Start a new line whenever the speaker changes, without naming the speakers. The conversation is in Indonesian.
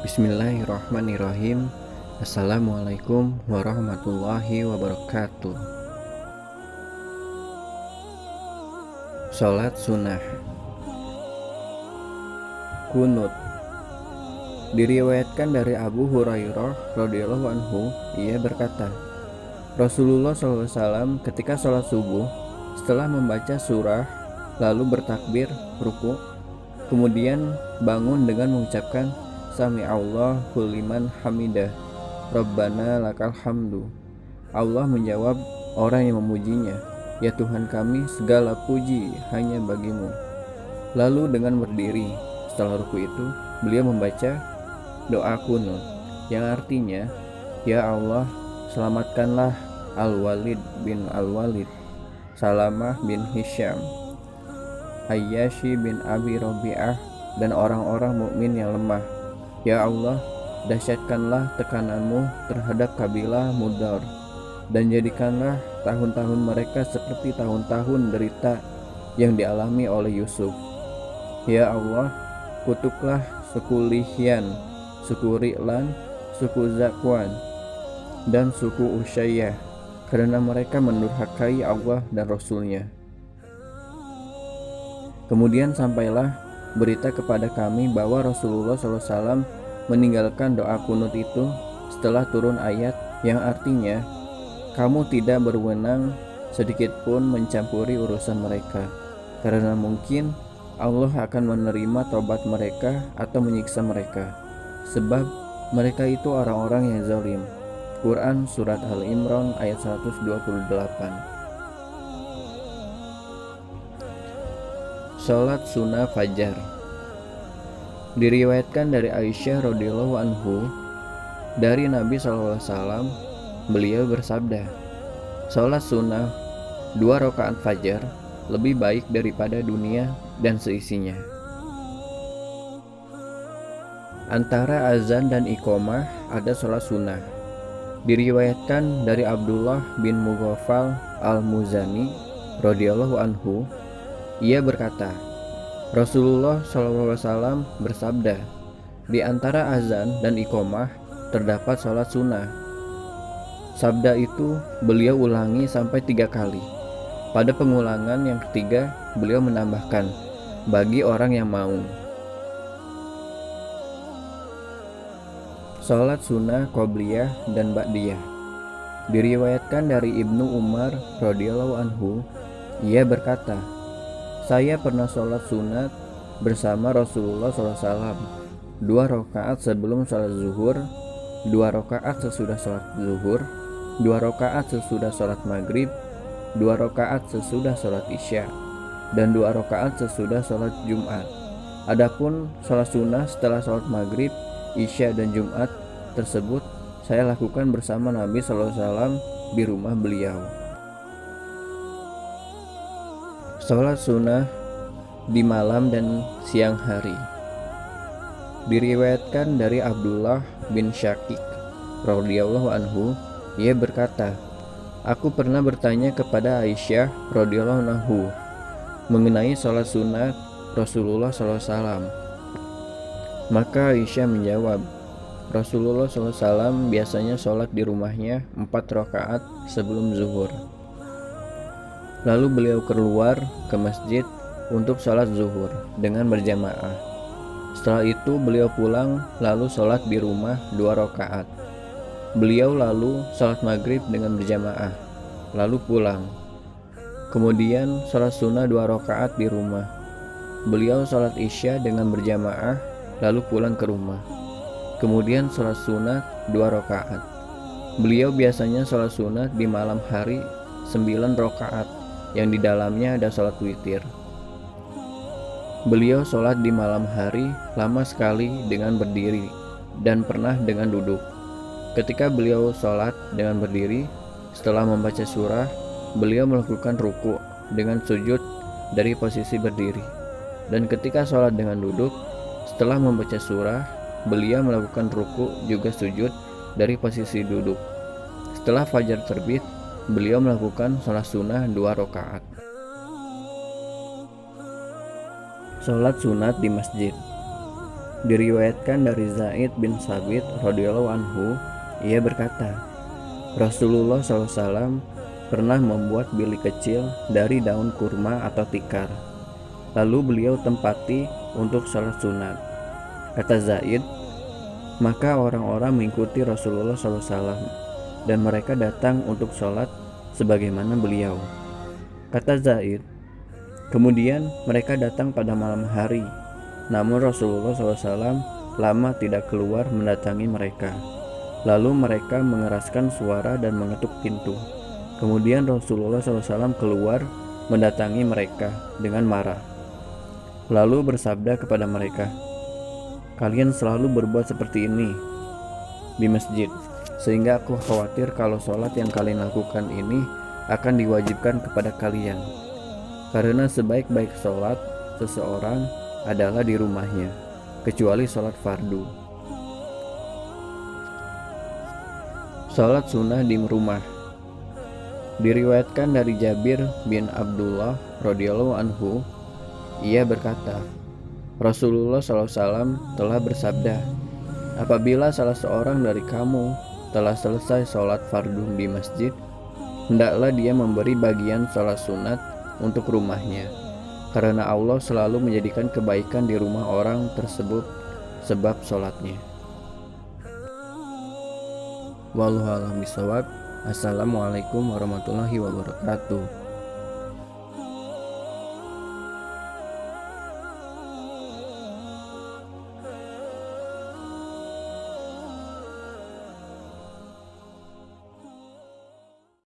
Bismillahirrahmanirrahim. Assalamualaikum warahmatullahi wabarakatuh. Salat sunnah. Kunut. Diriwayatkan dari Abu Hurairah radhiyallahu anhu, ia berkata, Rasulullah SAW ketika salat subuh, setelah membaca surah, lalu bertakbir, ruku, kemudian bangun dengan mengucapkan Sami'allahu liman hamidah, Rabbana lakal hamdu. Allah menjawab orang yang memujinya, ya Tuhan kami, segala puji hanya bagimu. Lalu dengan berdiri setelah ruku itu, beliau membaca doa kunut yang artinya, ya Allah, selamatkanlah Al-Walid bin Al-Walid, Salamah bin Hisham, Ayyashi bin Abi Rabi'ah, dan orang-orang mukmin yang lemah. Ya Allah, dahsyatkanlah tekananmu terhadap kabilah Mudar, dan jadikanlah tahun-tahun mereka seperti tahun-tahun derita yang dialami oleh Yusuf. Ya Allah, kutuklah suku Lihyan, suku Ri'lan, suku Zakwan, dan suku Usyayyah, karena mereka mendurhakai Allah dan Rasul-Nya. Kemudian sampailah berita kepada kami bahwa Rasulullah SAW meninggalkan doa kunut itu setelah turun ayat yang artinya, kamu tidak berwenang sedikitpun mencampuri urusan mereka, karena mungkin Allah akan menerima taubat mereka atau menyiksa mereka, sebab mereka itu orang-orang yang zalim. Quran Surat Al-Imran ayat 128. Salat sunnah fajar. Diriwayatkan dari Aisyah radhiyallahu anhu dari Nabi SAW, beliau bersabda, salat sunnah 2 rakaat fajar lebih baik daripada dunia dan seisinya. Antara azan dan iqamah ada salat sunnah. Diriwayatkan dari Abdullah bin Mughaffal al-Muzani radhiyallahu anhu, ia berkata, Rasulullah SAW bersabda, di antara azan dan iqamah terdapat salat sunnah. Sabda itu beliau ulangi sampai 3 kali. Pada pengulangan yang ketiga, beliau menambahkan, bagi orang yang mau. Salat sunnah qobliyah dan ba'diyah. Diriwayatkan dari Ibnu Umar radhiyallahu anhu, ia berkata, saya pernah sholat sunat bersama Rasulullah SAW 2 rakaat sebelum sholat zuhur, 2 rakaat sesudah sholat zuhur, 2 rakaat sesudah sholat maghrib, 2 rakaat sesudah sholat isya, dan 2 rakaat sesudah sholat Jumat. Adapun sholat sunnah setelah sholat maghrib, isya, dan Jumat tersebut saya lakukan bersama Nabi SAW di rumah beliau. Salat sunnah di malam dan siang hari. Diriwayatkan dari Abdullah bin Syakik radhiyallahu anhu, ia berkata, aku pernah bertanya kepada Aisyah radhiyallahu anhu mengenai salat sunat Rasulullah SAW. Maka Aisyah menjawab, Rasulullah SAW biasanya sholat di rumahnya 4 rakaat sebelum zuhur. Lalu beliau keluar ke masjid untuk sholat zuhur dengan berjamaah. Setelah itu beliau pulang lalu sholat di rumah 2 rakaat. Beliau lalu sholat maghrib dengan berjamaah, lalu pulang. Kemudian sholat sunnah 2 rakaat di rumah. Beliau sholat isya dengan berjamaah, lalu pulang ke rumah. Kemudian sholat sunat 2 rakaat. Beliau biasanya sholat sunat di malam hari 9 rakaat, yang di dalamnya ada sholat witir. Beliau sholat di malam hari lama sekali dengan berdiri dan pernah dengan duduk. Ketika beliau sholat dengan berdiri, setelah membaca surah, beliau melakukan ruku dengan sujud dari posisi berdiri. Dan ketika sholat dengan duduk, setelah membaca surah, beliau melakukan ruku juga sujud dari posisi duduk. Setelah fajar terbit, beliau melakukan sholat sunnah 2 rakaat. Sholat sunat di masjid. Diriwayatkan dari Zaid bin Sabit radhiyallahu anhu, ia berkata, Rasulullah SAW pernah membuat bilik kecil dari daun kurma atau tikar. Lalu beliau tempati untuk sholat sunat. Kata Zaid, maka orang-orang mengikuti Rasulullah SAW dan mereka datang untuk sholat sebagaimana beliau. Kata Zaid, kemudian mereka datang pada malam hari, namun Rasulullah SAW lama tidak keluar mendatangi mereka. Lalu mereka mengeraskan suara dan mengetuk pintu. Kemudian Rasulullah SAW keluar mendatangi mereka dengan marah. Lalu bersabda kepada mereka, kalian selalu berbuat seperti ini di masjid, sehingga aku khawatir kalau sholat yang kalian lakukan ini akan diwajibkan kepada kalian. Karena sebaik-baik sholat seseorang adalah di rumahnya, kecuali sholat fardu. Sholat sunnah di rumah. Diriwayatkan dari Jabir bin Abdullah radhiyallahu anhu, ia berkata, Rasulullah SAW telah bersabda, apabila salah seorang dari kamu telah selesai sholat fardu di masjid, hendaklah dia memberi bagian sholat sunat untuk rumahnya, karena Allah selalu menjadikan kebaikan di rumah orang tersebut sebab sholatnya. Wallahu a'lam bishawab. Assalamualaikum warahmatullahi wabarakatuh.